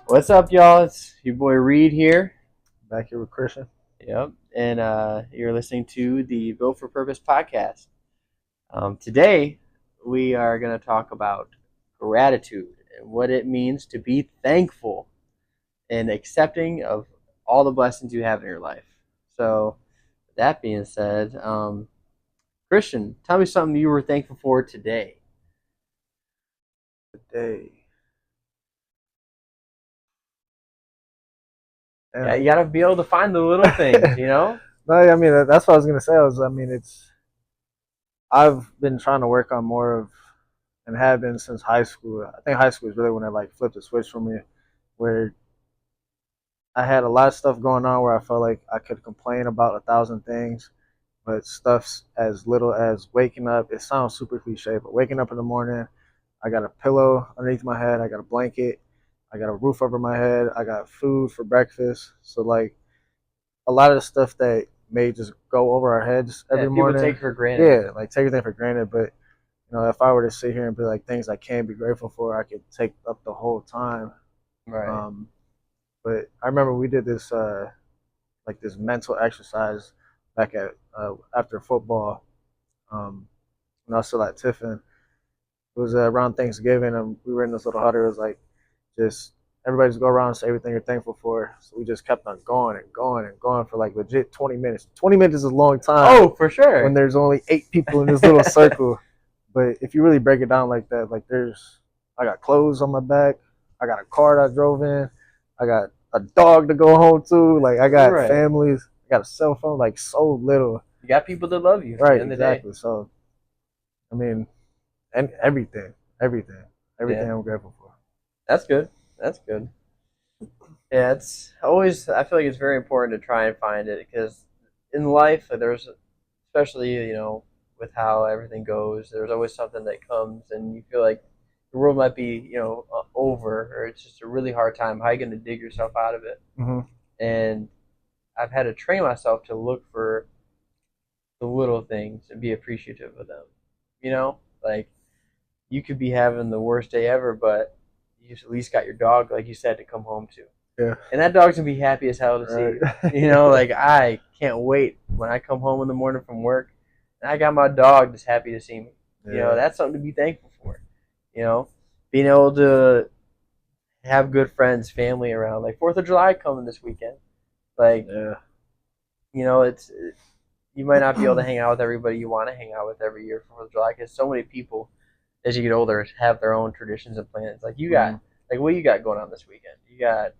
What's up, y'all? It's your boy Reed here. Back here with Christian. Yep, and you're listening to the Built for Purpose podcast. Today, we are going to talk about gratitude and what it means to be thankful and accepting of all the blessings you have in your life. So, that being said, Christian, tell me something you were thankful for today. Today. Yeah, you got to be able to find the little things, you know? No, I mean that's what I was gonna say. I've been trying to work on more of, and have been since high school. I think high school is really when it like flipped the switch for me, where I had a lot of stuff going on where I felt like I could complain about 1,000 things, but stuff's as little as waking up. It sounds super cliche, but waking up in the morning, I got a pillow underneath my head, I got a blanket, I got a roof over my head, I got food for breakfast. So like a lot of the stuff that may just go over our heads Yeah, every people morning. take for granted. Yeah, like take everything for granted. But if I were to sit here and be like things I can be grateful for, I could take up the whole time. Right. But I remember we did this like this mental exercise back at after football when I was still at Tiffin. It was around Thanksgiving, and we were in this little hut. It was like just everybody just go around and say everything you're thankful for. So we just kept on going and going and going for like legit 20 minutes. 20 minutes is a long time. Oh, for sure. When there's only 8 people in this little circle. But if you really break it down like that, like I got clothes on my back. I got a car that I drove in. I got a dog to go home to. Like I got families. I got a cell phone. Like so little. You got people that love you. Right, exactly. So, I mean, and everything I'm grateful for. That's good. That's good. Yeah, it's always. I feel like it's very important to try and find it because in life, there's, especially with how everything goes, there's always something that comes, and you feel like the world might be over, or it's just a really hard time. How are you going to dig yourself out of it? Mm-hmm. And I've had to train myself to look for the little things and be appreciative of them. Like you could be having the worst day ever, but you at least got your dog, like you said, to come home to. Yeah. And that dog's gonna be happy as hell to see you. Like I can't wait when I come home in the morning from work and I got my dog just happy to see me. Yeah. That's something to be thankful for. Being able to have good friends, family around. Like 4th of July coming this weekend. Like it's you might not be able to hang out with everybody you want to hang out with every year for 4th of July because so many people as you get older have their own traditions and plans. Like you got like what you got going on this weekend? You got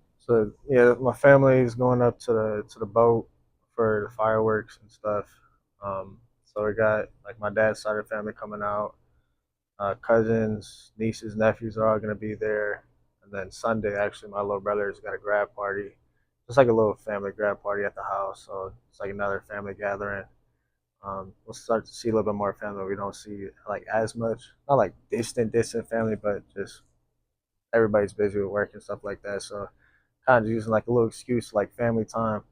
my family is going up to the boat for the fireworks and stuff. So we got like my dad's side of the family coming out, cousins, nieces, nephews are all gonna be there, and then Sunday actually my little brother's got a grad party, just like a little family grad party at the house. So it's like another family gathering. We'll start to see a little bit more family we don't see like as much. Not like distant family, but just everybody's busy with work and stuff like that. So kind of using like a little excuse like family time.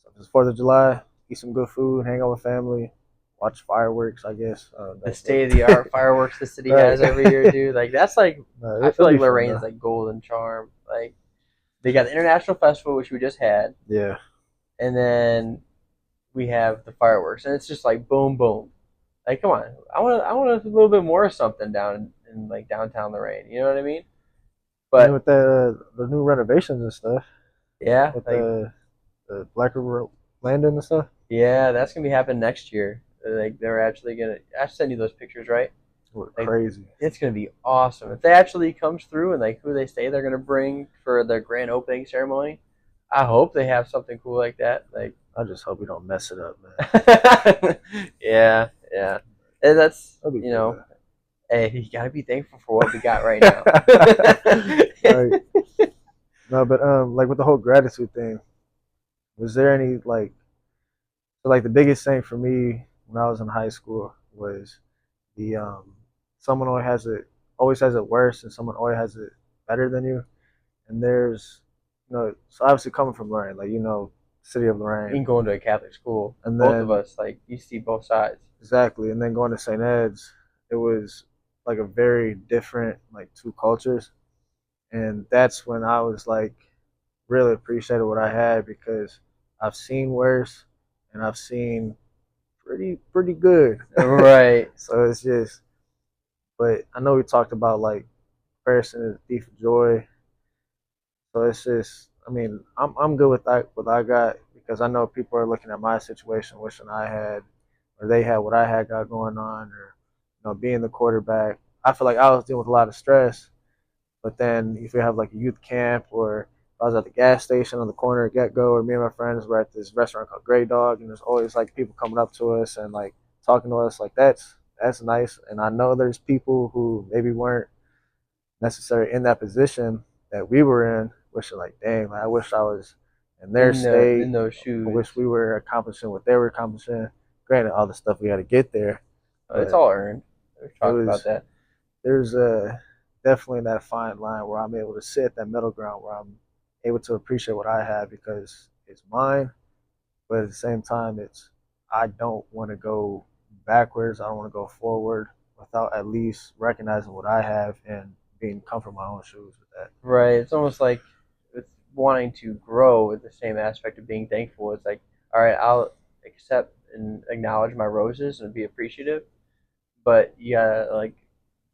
So if it's 4th of July, eat some good food, hang out with family, watch fireworks. I guess the state of the art fireworks the city has every year, dude. Like that's like I feel like Lorraine's like golden charm. Like they got the International Festival, which we just had. Yeah. And then we have the fireworks, and it's just like boom, boom. Like, come on, I want a little bit more of something down in like downtown Loraine. You know what I mean? But with the new renovations and stuff. Yeah. With the Black River Landing and stuff. Yeah, that's gonna be happening next year. Like they're actually gonna. I send you those pictures, right? Like, crazy. It's gonna be awesome if they actually comes through and like who they say they're gonna bring for their grand opening ceremony. I hope they have something cool like that. Like I just hope we don't mess it up, man. Yeah. And that's hey, you gotta be thankful for what we got right now. Right. No, but like with the whole gratitude thing, was there any like the biggest thing for me when I was in high school was the someone always has it worse and someone always has it better than you. And there's so obviously coming from Loraine, like city of Loraine. And going to a Catholic school. And both of us, like you see both sides. Exactly. And then going to St. Ed's, it was like a very different like two cultures. And that's when I was like really appreciated what I had, because I've seen worse and I've seen pretty good. Right. So it's just, but I know we talked about like comparison is the thief of joy. So it's just, I mean, I'm good with that, what I got, because I know people are looking at my situation, wishing I had, or they had what I had got going on, or being the quarterback. I feel like I was dealing with a lot of stress, but then if you have like a youth camp, or I was at the gas station on the corner at Get Go, or me and my friends were at this restaurant called Grey Dog, and there's always like people coming up to us and like talking to us, like that's nice. And I know there's people who maybe weren't necessarily in that position that we were in, which are like, dang, like, I wish I was in their In state. those I shoes. wish we were accomplishing what they were accomplishing. Granted, all the stuff we had to get there, It's but all earned. We've it talked about was that. there's a definitely that fine line where I'm able to sit at that middle ground where I'm able to appreciate what I have because it's mine, but at the same time, it's I don't want to go backwards. I don't want to go forward without at least recognizing what I have and being comfortable in my own shoes with that. Right. It's almost like it's wanting to grow with the same aspect of being thankful. It's like, all right, I'll accept and acknowledge my roses and be appreciative, but you gotta like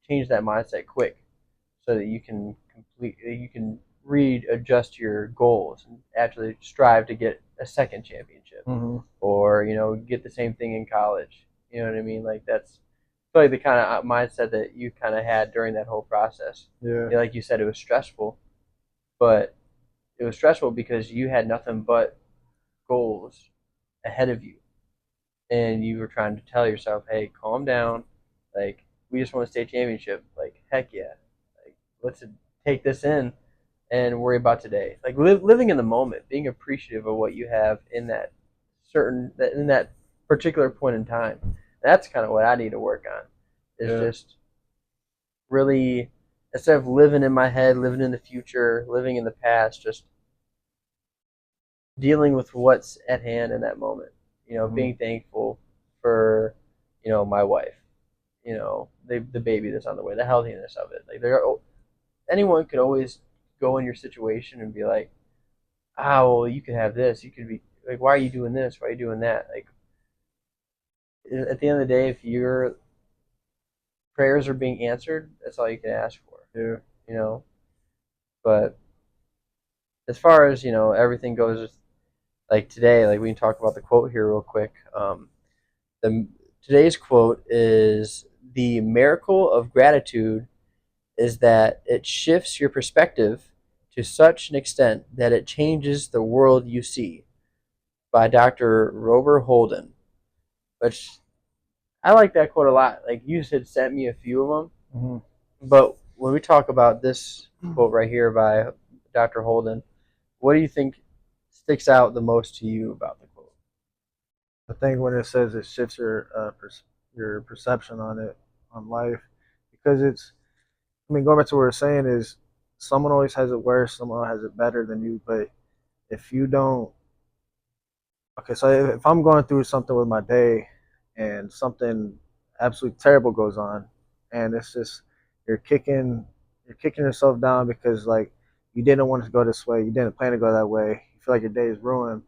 change that mindset quick so that you can readjust your goals and actually strive to get a second championship, Mm-hmm. or get the same thing in college. You know what I mean? Like that's like the kind of mindset that you kind of had during that whole process. Yeah. Like you said, it was stressful, but it was stressful because you had nothing but goals ahead of you, and you were trying to tell yourself, "Hey, calm down. Like we just won a state championship. Like heck yeah. Like let's take this in and worry about today. Like living in the moment, being appreciative of what you have in that particular point in time. That's kind of what I need to work on. Is Yeah. just really, instead of living in my head, living in the future, living in the past, just dealing with what's at hand in that moment. Mm-hmm. Being thankful for my wife. The baby that's on the way, the healthiness of it. Like anyone could always go in your situation and be like, ah, well, you could have this. You could be like, why are you doing this? Why are you doing that? Like, at the end of the day, if your prayers are being answered, that's all you can ask for. Yeah. You know. But as far as everything goes, like today, like we can talk about the quote here real quick. The Today's quote is the miracle of gratitude is that it shifts your perspective to such an extent that it changes the world you see, by Dr. Robert Holden, which I like that quote a lot. Like you had sent me a few of them, Mm-hmm. but when we talk about this quote right here by Dr. Holden, what do you think sticks out the most to you about the quote? I think when it says it shifts your perception on it, on life, because it's, I mean, going back to what we're saying is, someone always has it worse, someone has it better than you. But if you don't, okay, so if I'm going through something with my day and something absolutely terrible goes on, and it's just you're kicking you're kicking yourself down because like you didn't want it to go this way, you didn't plan to go that way, you feel like your day is ruined.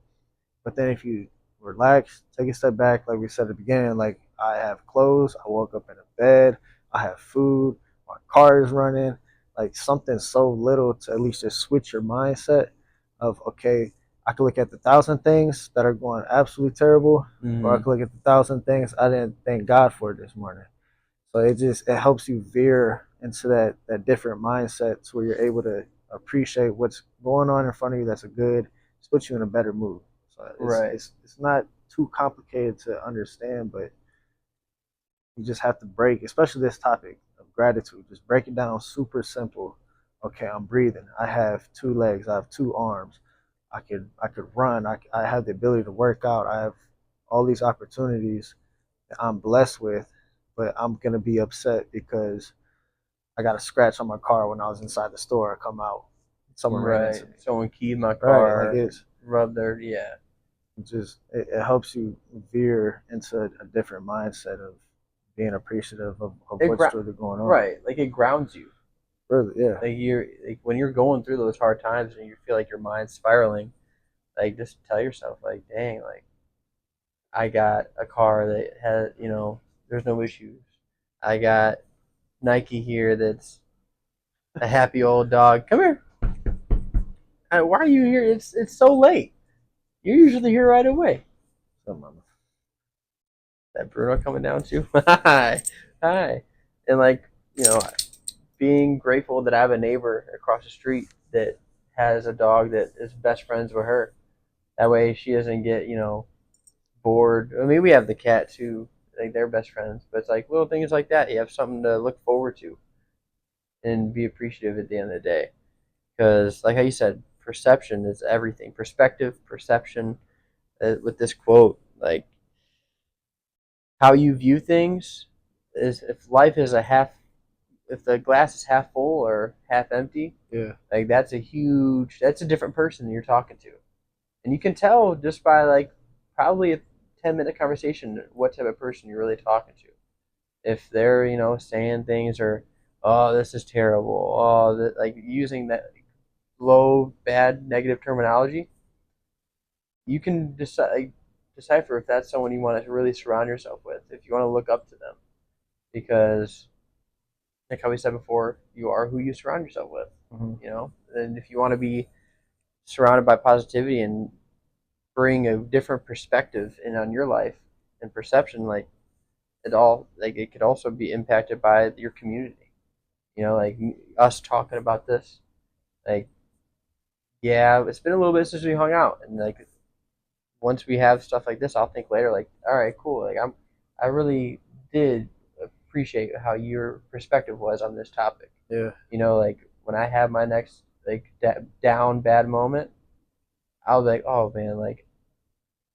But then if you relax, take a step back, like we said at the beginning, like I have clothes, I woke up in a bed, I have food, my car is running, like something so little to at least just switch your mindset of, okay, I could look at the thousand things that are going absolutely terrible, or I Mm-hmm. could look at the thousand things I didn't thank God for this morning. So it helps you veer into that different mindset to where you're able to appreciate what's going on in front of you that's a good, it's puts you in a better mood. So Right. it's not too complicated to understand, but you just have to break, especially this topic of gratitude. Just break it down super simple. Okay, I'm breathing. I have two legs. I have two arms. I could run. I have the ability to work out. I have all these opportunities that I'm blessed with, but I'm gonna be upset because I got a scratch on my car when I was inside the store. I come out, someone ran Right. into me. Someone keyed my Right, like car, rubbed their yeah. it helps you veer into a different mindset of being appreciative of It what's gra- really going on. right. Like it grounds you. Really, yeah. Like when you're going through those hard times and you feel like your mind's spiraling, like just tell yourself like, dang, like I got a car that has, there's no issues. I got Nike here that's a happy old dog. Come here. Why are you here? It's so late. You're usually here right away. So, mama. That Bruno coming down too. Hi, hi, and like being grateful that I have a neighbor across the street that has a dog that is best friends with her. That way she doesn't get bored. I mean, we have the cat too. Like they're best friends, but it's like little things like that. You have something to look forward to and be appreciative at the end of the day. Because, like how you said, perception is everything. Perspective, perception. With this quote, like how you view things is if life is if the glass is half full or half empty, Yeah. like that's a different person you're talking to, and you can tell just by like probably a 10-minute conversation what type of person you're really talking to. If they're saying things or oh this is terrible, oh like using that low bad negative terminology, you can decipher if that's someone you want to really surround yourself with, if you want to look up to them, because like how we said before, you are who you surround yourself with. And if you want to be surrounded by positivity and bring a different perspective in on your life and perception, like it could also be impacted by your community. Like us talking about this, like yeah, it's been a little bit since we hung out, and like once we have stuff like this, I'll think later, like, all right, cool. Like I really did appreciate how your perspective was on this topic. Yeah. Like when I have my next like down bad moment, I'll be like, oh man, like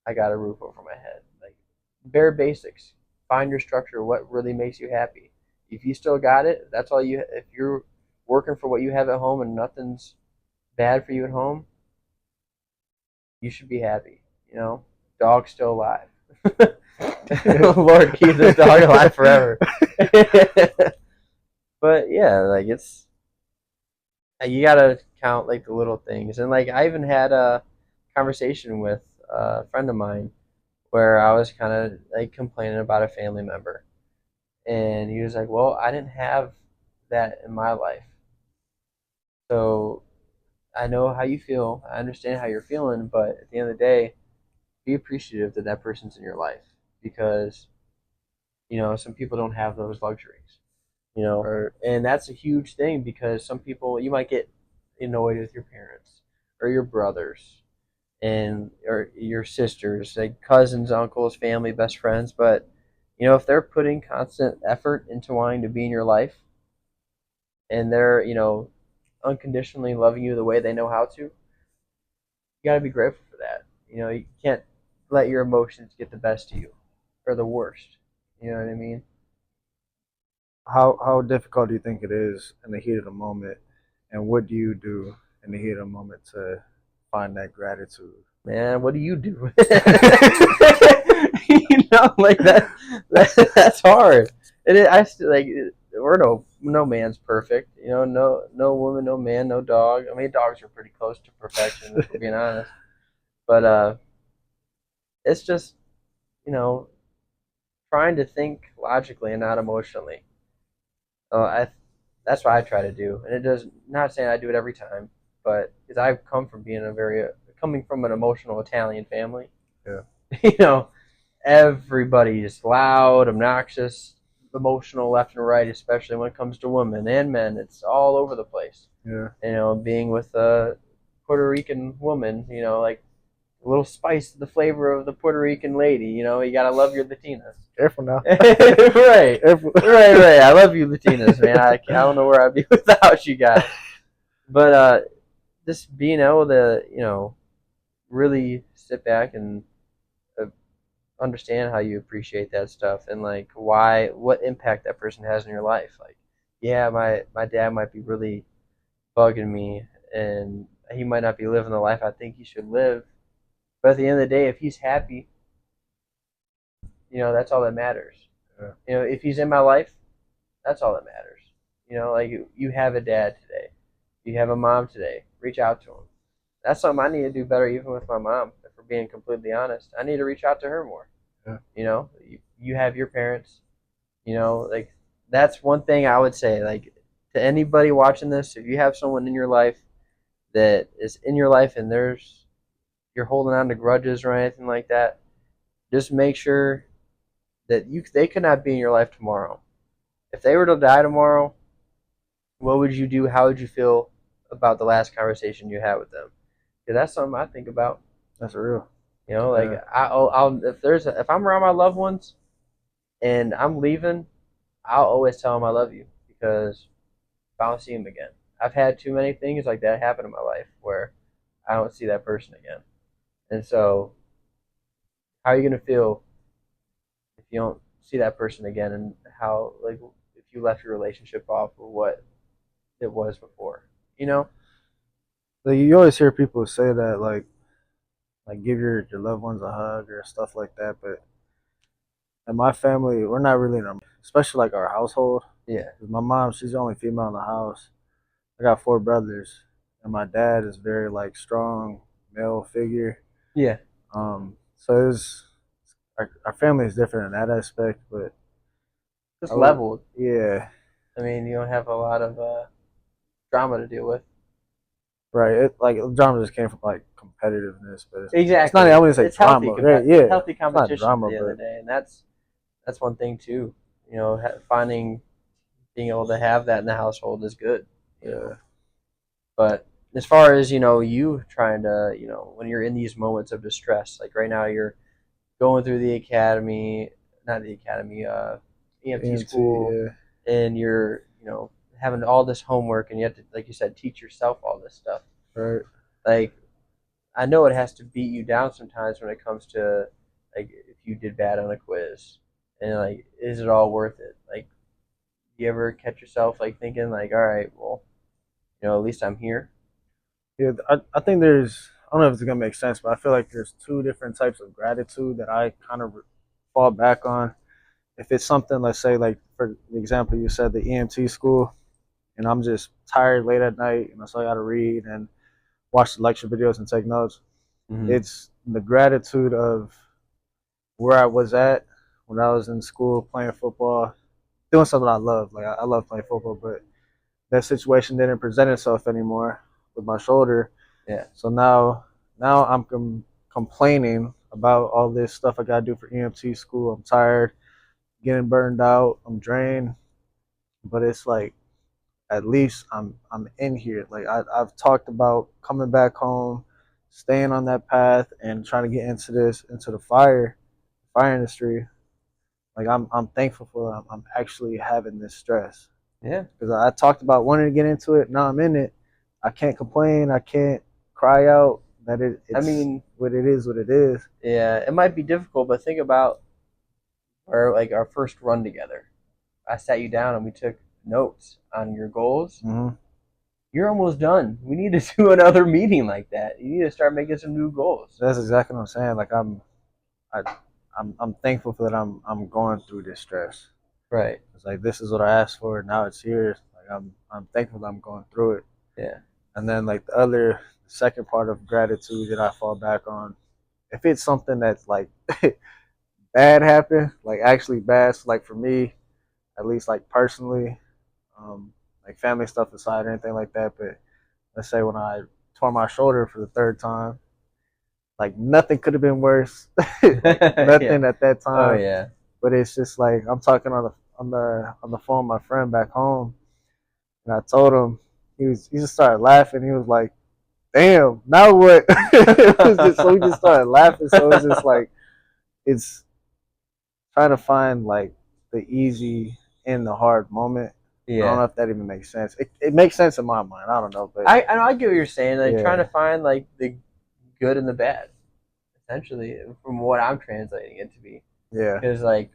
I got a roof over my head. Like bare basics. Find your structure. What really makes you happy. If you still got it, that's all you. If you're working for what you have at home and nothing's bad for you at home, you should be happy. Dog's still alive. Lord, keep this dog alive forever. But yeah, like it's you gotta count like the little things, and like I even had a conversation with a friend of mine where I was kind of like complaining about a family member, and he was like, "Well, I didn't have that in my life, so I know how you feel. I understand how you're feeling, but at the end of the day, be appreciative that that person's in your life because some people don't have those luxuries, and that's a huge thing because some people you might get annoyed with your parents or your brothers and or your sisters, like cousins, uncles, family, best friends, but if they're putting constant effort into wanting to be in your life and they're unconditionally loving you the way they know how to, you got to be grateful for that. You can't let your emotions get the best of you or the worst. You know what I mean? How difficult do you think it is in the heat of the moment, and what do you do in the heat of the moment to find that gratitude? Man, what do you do? Like that's hard. I still like we're no man's perfect. No woman, no man, no dog. I mean, dogs are pretty close to perfection, if we're being honest. But it's just you know trying to think logically and not emotionally. I That's what I try to do, and it does. Not saying I do it every time, but because I've come from being coming from an emotional Italian family. Yeah. you know, Everybody is loud, obnoxious, emotional left and right, especially when it comes to women and men. It's all over the place. Yeah. Being with a Puerto Rican woman, like a little spice to the flavor of the Puerto Rican lady. You gotta love your Latinas. Careful now. Right. Careful. Right. I love you, Latinas, man. I don't know where I'd be without you guys. But just being able to, really sit back and uh, understand how you appreciate that stuff and like what impact that person has in your life. Like, yeah, my dad might be really bugging me, and he might not be living the life I think he should live. But at the end of the day, if he's happy, that's all that matters. Yeah. If he's in my life, that's all that matters. You know, like you have a dad today, you have a mom today. Reach out to them. That's something I need to do better, even with my mom. If we're being completely honest, I need to reach out to her more. Yeah. You know, you have your parents. You know, like that's one thing I would say. Like to anybody watching this, if you have someone in your life that is in your life and you're holding on to grudges or anything like that, just make sure that they could not be in your life tomorrow. If they were to die tomorrow, what would you do? How would you feel about the last conversation you had with them? Because that's something I think about. That's real. You know, like Yeah. if I'm around my loved ones and I'm leaving, I'll always tell them I love you because I don't see them again. I've had too many things like that happen in my life where I don't see that person again. And so, how are you gonna feel if you don't see that person again? And how, like, if you left your relationship off of what it was before? You know? Like you always hear people say that, like give your loved ones a hug or stuff like that. But in my family, we're not really in a, especially like our household. Yeah. 'Cause my mom, she's the only female in the house. I got four brothers, and my dad is very like strong male figure. Yeah. So it's our family is different in that aspect, but Just I would, leveled. yeah, I mean, you don't have a lot of drama to deal with. right. It like drama just came from like competitiveness, but it's not. Exactly. I wouldn't say It's healthy. drama, right? Yeah, Healthy it's not competition at drama, the end of but the day, and that's one thing too. You know, finding being able to have that in the household is good. You know, yeah, but as far as you trying to when you're in these moments of distress, like right now you're going through the academy, not the academy, EMT EMT, school, yeah, and you're having all this homework, and you have to, like you said, teach yourself all this stuff. right. Like I know it has to beat you down sometimes when it comes to like if you did bad on a quiz, and like is it all worth it? Like do you ever catch yourself like thinking like, all right, well, at least I'm here. Yeah, I think there's. I don't know if it's gonna make sense, but I feel like there's two different types of gratitude that I kind of fall back on. If it's something, let's say, like for the example you said, the EMT school, and I'm just tired late at night, and so I got to read and watch the lecture videos and take notes. Mm-hmm. It's the gratitude of where I was at when I was in school playing football, doing something I love. Like I love playing football, but that situation didn't present itself anymore with my shoulder. Yeah. So now I'm complaining about all this stuff I gotta do for EMT school. I'm tired, getting burned out, I'm drained, but it's like at least I'm in here. Like I've talked about coming back home, staying on that path, and trying to get into the fire industry. Like I'm thankful for I'm actually having this stress Yeah. because I talked about wanting to get into it. Now I'm in it. I can't complain. I can't cry out that I it's mean, what it is. What it is. yeah, it might be difficult, but think about our first run together. I sat you down and we took notes on your goals. Mm-hmm. You're almost done. We need to do another meeting like that. You need to start making some new goals. That's exactly what I'm saying. Like I, I'm thankful for that. I'm going through this stress. Right. It's like this is what I asked for. Now it's here. Like I'm thankful that I'm going through it. Yeah. And then like the second part of gratitude that I fall back on, if it's something that's like bad happened, like actually bad. So like for me, at least like personally, like family stuff aside or anything like that. But let's say when I tore my shoulder for the third time, like nothing could have been worse. Like nothing Yeah. at that Oh time. yeah. But it's just like I'm talking on the phone with my friend back home, and I told him he just started laughing. He was like, "Damn, now what?" So we just started laughing. So it's just like it's trying to find like the easy in the hard moment. I don't Yeah. know if that even makes sense. It makes sense in my mind. I don't know, but I get what you're saying. Like trying to yeah, find like the good and the bad, essentially, from what I'm translating it to be. yeah, Because like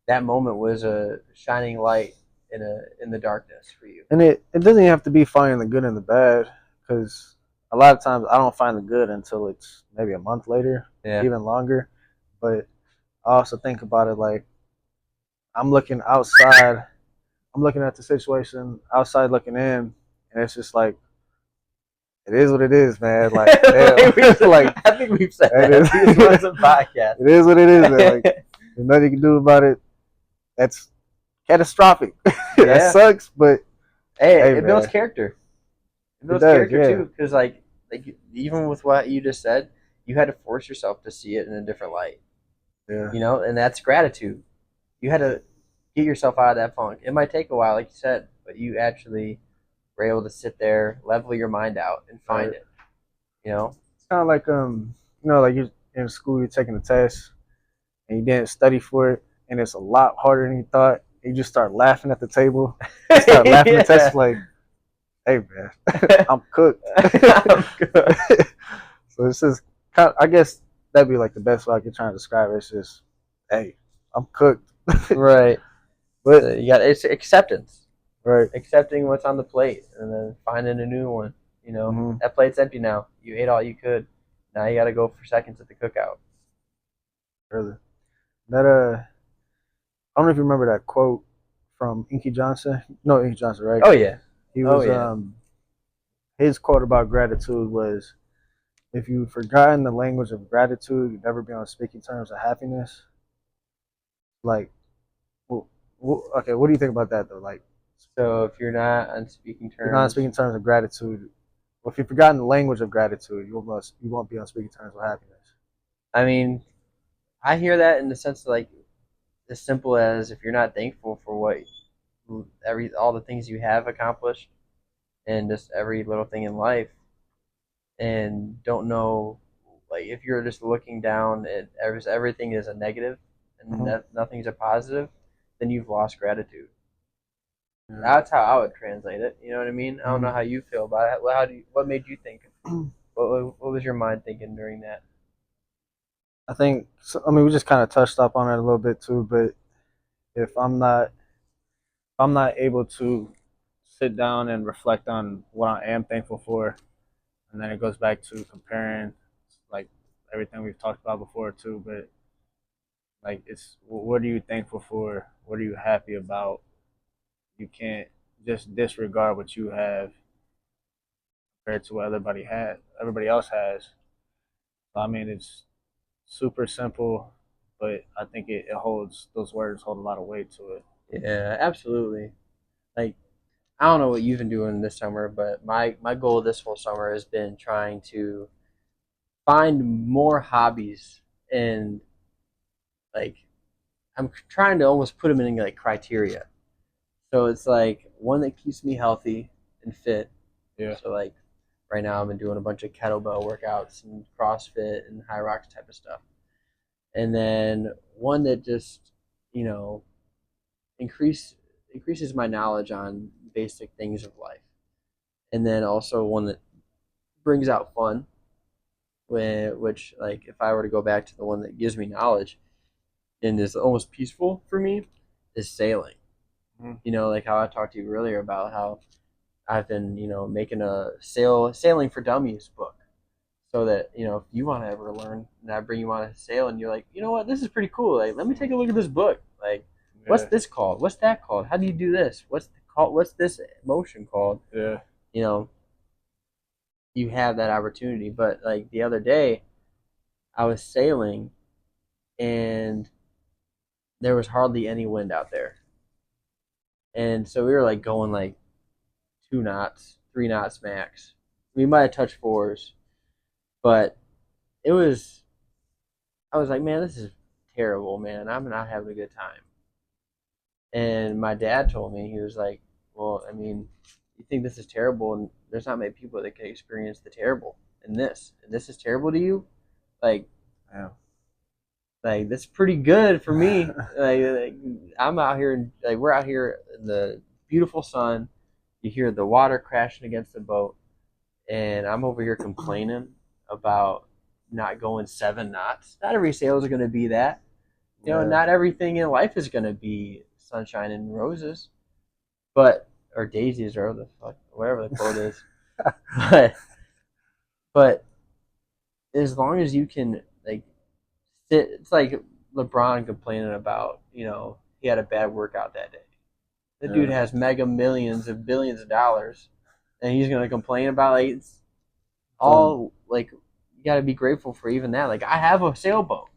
that moment was a shining light in the darkness for you. and it doesn't even have to be finding the good and the bad because a lot of times I don't find the good until it's maybe a month later, Yeah. even longer. But I also think about it like I'm looking outside I'm looking at the situation outside looking in, and it's just like it is what it is, man. Like, damn. Like, I think we've said that that is, a few times on podcast. it is what it is, man. Like, there's nothing you can do about it. That's catastrophic. That Yeah. sucks, but Hey, hey, it builds man, character. It it builds does, character yeah, too, because like even with what you just said, you had to force yourself to see it in a different light. yeah, And that's gratitude. You had to get yourself out of that funk. It might take a while, like you said, but you actually were able to sit there, level your mind out, and find right. it. You know? It's kind of like like you're in school, you're taking a test, and you didn't study for it, and it's a lot harder than you thought. And you just start laughing at the table. You start laughing at the test, like, hey, man, I'm cooked. I'm good. So it's just kind of, I guess that'd be like the best way I could try to describe it. It's just, hey, I'm cooked. Right. But It's acceptance, right, accepting what's on the plate, and then finding a new one. mm-hmm. That plate's empty now. You ate all you could. Now you got to go for seconds at the cookout. Really. That I don't know if you remember that quote from Inky Johnson. No, Inky Johnson, right? Oh yeah. He Oh was yeah. his quote about gratitude was, "If you've forgotten the language of gratitude, you'd never be on speaking terms of happiness." Like, well, okay, what do you think about that though? Like, So if you're not on speaking you're not on terms, speaking terms of gratitude. Well, if you've forgotten the language of gratitude, you won't be on speaking terms of happiness. I mean, I hear that in the sense of like as simple as if you're not thankful for what all the things you have accomplished and just every little thing in life, and don't know, like if you're just looking down at everything is a negative and Mm-hmm. nothing's a positive, then you've lost gratitude. Yeah. That's how I would translate it. You know what I mean? I don't know Mm-hmm. how you feel about it. What made you think? What was your mind thinking during that? I think. So, I mean, we just kind of touched up on it a little bit too. But if I'm not able to sit down and reflect on what I am thankful for, and then it goes back to comparing, like everything we've talked about before too. But like, it's what are you thankful for? What are you happy about? You can't just disregard what you have compared to what everybody else has. So, I mean, it's super simple, but I think it holds those words hold a lot of weight to it. Yeah, absolutely. Like I don't know what you've been doing this summer, but my goal this whole summer has been trying to find more hobbies and like I'm trying to almost put them in like criteria. So it's like one that keeps me healthy and fit. Yeah, So like right now I've been doing a bunch of kettlebell workouts and CrossFit and high rocks type of stuff. And then one that just, you know, increase increases my knowledge on basic things of life. And then also one that brings out fun, which like if I were to go back to the one that gives me knowledge and is almost peaceful for me, is sailing. mm-hmm. Like how I talked to you earlier about how I've been, making a sailing for dummies book. So that, if you want to ever learn and I bring you on a sail and you're like, you know what, this is pretty cool. Like, let me take a look at this book. Like, what's Yeah, this called? What's that called? How do you do this? What's this motion called? yeah, You know, you have that opportunity. But like the other day, I was sailing and there was hardly any wind out there. And so we were like going like 2 knots, 3 knots max. We might have touched fours, but it was, I was like, man, this is terrible, man. I'm not having a good time. And my dad told me, he was like, well, I mean, you think this is terrible, and there's not many people that can experience the terrible in this. And this is terrible to you? Like, yeah. that's pretty good for me. Like I'm out here, like we're out here in the beautiful sun. You hear the water crashing against the boat, and I'm over here complaining about not going 7 knots. Not every sail is going to be that. Yeah. Not everything in life is going to be sunshine and roses, but or daisies or the fuck whatever the quote is. But but as long as you can like sit, it's like LeBron complaining about he had a bad workout that day. The dude Yeah. has mega millions of billions of dollars, and he's gonna complain about like it's So all like you got to be grateful for even that. Like I have a sailboat.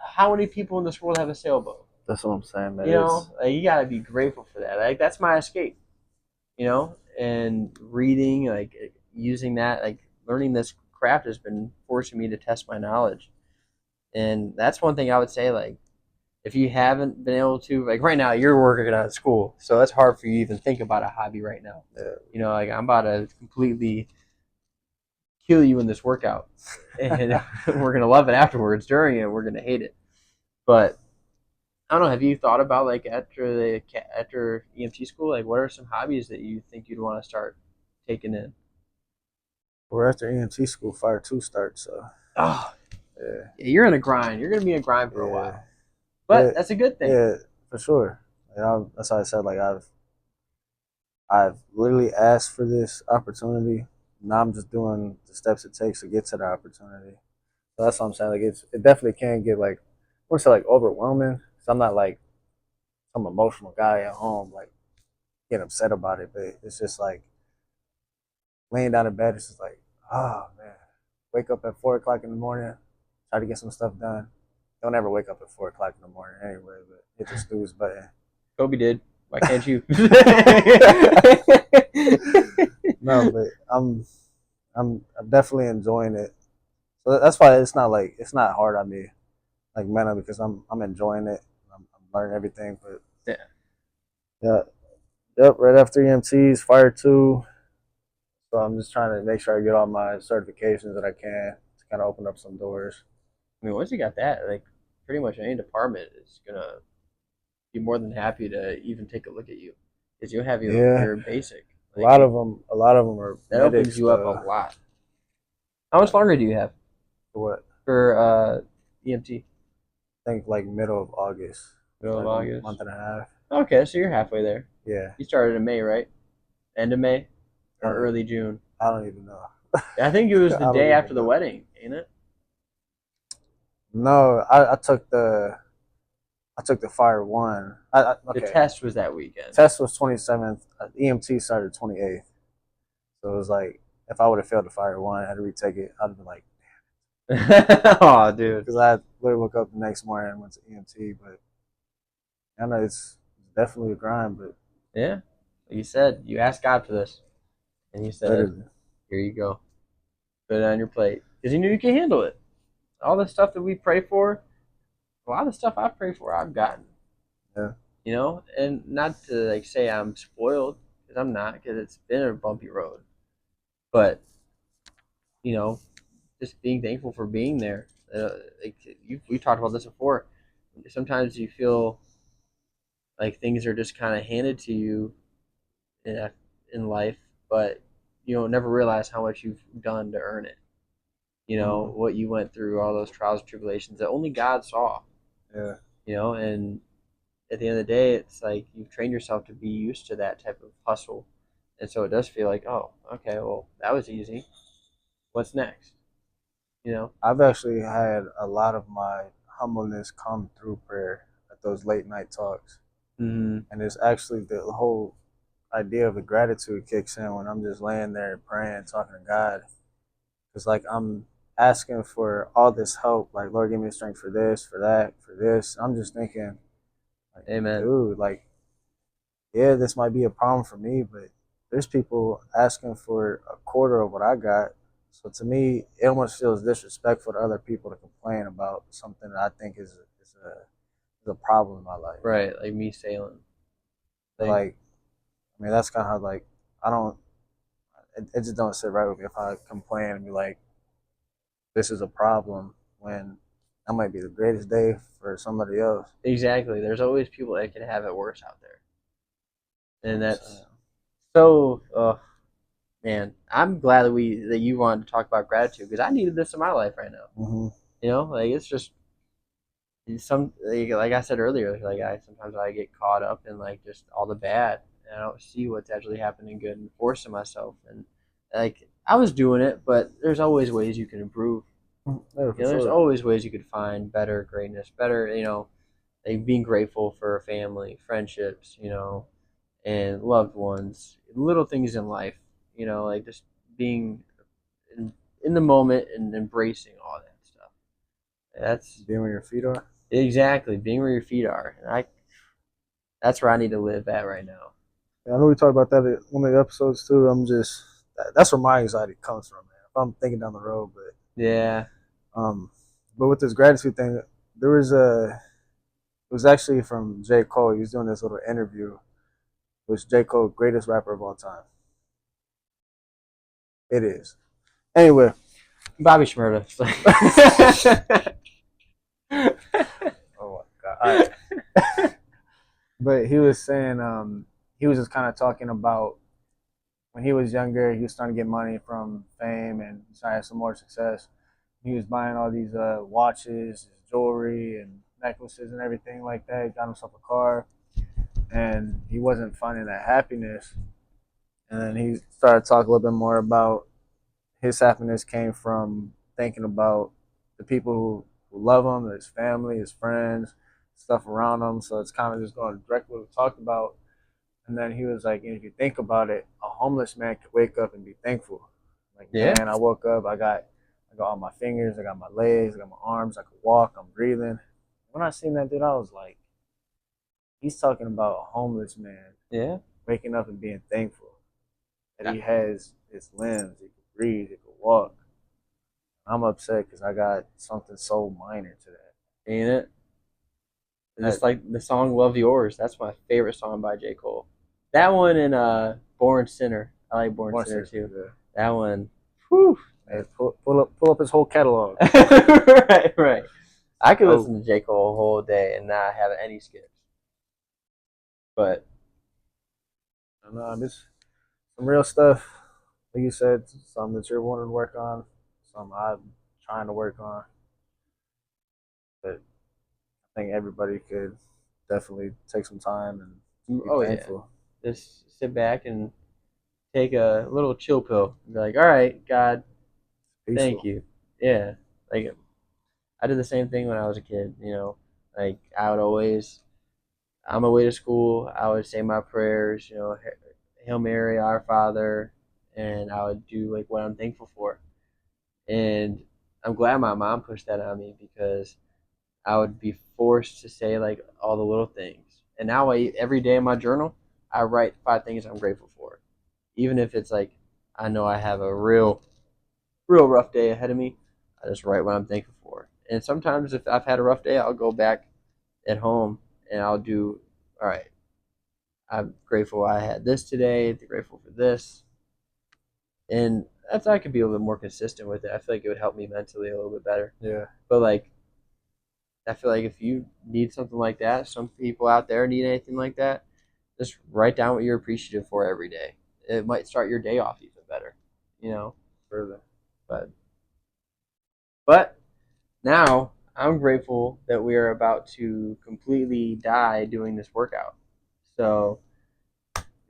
How many people in this world have a sailboat? that's what I'm saying, man. You know, like, you got to be grateful for that. Like that's my escape. You know, and reading, like using that, like learning this craft has been forcing me to test my knowledge. And that's one thing I would say, like, if you haven't been able to, like right now, you're working at school, so it's hard for you to even think about a hobby right now. Yeah. You know, like I'm about to completely kill you in this workout, and we're gonna love it afterwards. During it, we're gonna hate it. But I don't know. Have you thought about like after EMT school, like what are some hobbies that you think you'd want to start taking in? We're after EMT school, Fire 2 starts, so Oh, yeah. yeah, you're in a grind. You're gonna be in a grind for a Yeah. while, but But that's a good thing. yeah, for sure. That's how I said, like I've literally asked for this opportunity. Now I'm just doing the steps it takes to get to the opportunity. So that's what I'm saying. Like it definitely can get like I wouldn't say like overwhelming. So I'm not like some emotional guy at home, like getting upset about it. But it's just like laying down in bed, it's just like, oh man. Wake up at 4 o'clock in the morning, try to get some stuff done. Don't ever wake up at 4 o'clock in the morning anyway, but hit the snooze button. Kobe did. Why can't you? No, but I'm definitely enjoying it. So that's why it's not hard on me, like mentally, because I'm enjoying it. I'm learning everything. But Yeah. yeah, yep. Right after EMTs, Fire 2. So I'm just trying to make sure I get all my certifications that I can to kind of open up some doors. I mean, once you got that, like pretty much any department is gonna be more than happy to even take a look at you because you'll have Yeah, your basic. a Like lot of them, are that opens medics. you up a The lot. How much longer do you have what for EMT? I think like middle of August, Middle of like a August. month and a half. Okay, so you're halfway there. Yeah, You started in May, right? End of May I or don't early even, June? I don't even know. I think it was I the don't day even after the know. wedding, ain't it? No, I took the Fire 1. The Okay. test was that weekend. Test was 27th. EMT started 28th. So it was like, if I would have failed the Fire 1, I had to retake it, I'd have been like, Oh, dude. because I literally woke up the next morning and went to EMT. But I know it's definitely a grind, but Yeah. Like you said, you asked God for this, and He said, literally, "Here you go. Put it on your plate," because He knew you could handle it. All the stuff that we pray for, a lot of stuff I pray for, I've gotten. yeah. You know, and not to like say I'm spoiled, because I'm not, because it's been a bumpy road. But you know, just being thankful for being there. Like we talked about this before. Sometimes you feel like things are just kind of handed to you in life, but you don't never realize how much you've done to earn it. You know Mm-hmm. what you went through, all those trials and tribulations that only God saw. Yeah. You know, and at the end of the day, it's like you've trained yourself to be used to that type of hustle, and so it does feel like, oh, okay, well that was easy. What's next? You know? I've actually had a lot of my humbleness come through prayer at those late night talks. Mm-hmm. And it's actually the whole idea of the gratitude kicks in when I'm just laying there praying, talking to God. It's like I'm asking for all this help, like Lord, give me the strength for this, for that, for this. I'm just thinking, like, Amen. dude, like, yeah, this might be a problem for me, but there's people asking for a quarter of what I got. So to me, it almost feels disrespectful to other people to complain about something that I think is a problem in my life. Right, like me sailing. But Like, like, I mean, that's kind of how like I don't. It just don't sit right with me if I complain and be like, this is a problem when that might be the greatest day for somebody else. exactly. There's always people that can have it worse out there, and So, that's so. Man, I'm glad that you wanted to talk about gratitude because I needed this in my life right now. mm-hmm. You know, like it's just some like I said earlier, like I sometimes I get caught up in like just all the bad, and I don't see what's actually happening good and forcing myself. And like I was doing it, but there's always ways you can improve. Yeah, You for know, there's sure. always ways you could find better greatness, better. You know, like being grateful for family, friendships, and loved ones, little things in life, like just being in the moment and embracing all that stuff. That's Being where your feet are. exactly being where your feet are. And that's where I need to live at right now. Yeah, I know we talked about that in one of the episodes too. That's where my anxiety comes from, man. If I'm thinking down the road, Yeah. um, but with this gratitude thing, there was it was actually from J. Cole. He was doing this little interview. Was J. Cole greatest rapper of all time? It is. Anyway, Bobby Shmurda. oh my god. All right. But he was saying, he was just kind of talking about when he was younger, he was starting to get money from fame and trying to have some more success. He was buying all these watches, jewelry, and necklaces and everything like that. He got himself a car, and he wasn't finding that happiness. And then he started talking a little bit more about his happiness came from thinking about the people who love him, his family, his friends, stuff around him. So it's kind of just going directly what we talked about. And then he was like, if you think about it, a homeless man could wake up and be thankful. Like, Yeah. man, I woke up, I got all my fingers, I got my legs, I got my arms, I can walk, I'm breathing. When I seen that dude, I was like, he's talking about a homeless man Yeah. waking up and being thankful that he has his limbs, he can breathe, he can walk. I'm upset because I got something so minor to that. Ain't it? Just like the song "Love Yours." That's my favorite song by J. Cole. That one and "Born Sinner." I like "Born Sinner" too. Yeah. That one. Whew. Hey, pull up his whole catalog. right. I could listen to J. Cole a whole day and not have any skips. But no, this some real stuff. Like you said, something that you're wanting to work on, something I'm trying to work on. But I think everybody could definitely take some time and be thankful. Yeah, just sit back and take a little chill pill. And be like, all right, God, Peaceful. thank you. Yeah, like I did the same thing when I was a kid. Like I would always, on my way to school, I would say my prayers. Hail Mary, Our Father, and I would do like what I'm thankful for. And I'm glad my mom pushed that on me because I would be forced to say like all the little things. And now every day in my journal, I write 5 things I'm grateful for. Even if it's like I know I have a real rough day ahead of me, I just write what I'm thankful for. And sometimes if I've had a rough day, I'll go back at home and I'll do all right. I'm grateful I had this today, grateful for this. And I thought I could be a little bit more consistent with it. I feel like it would help me mentally a little bit better. Yeah. But like I feel like if you need something like that, some people out there need anything like that, just write down what you're appreciative for every day. It might start your day off even better, Further. But now I'm grateful that we are about to completely die doing this workout. So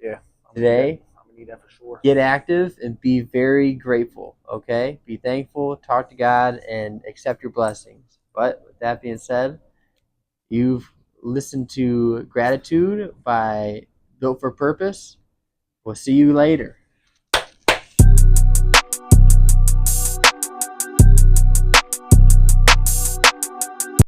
yeah, today, I'm gonna need that for sure. Get active and be very grateful. Okay, be thankful, talk to God, and accept your blessings. But with that being said, you've listened to Gratitude by Built for Purpose. We'll see you later.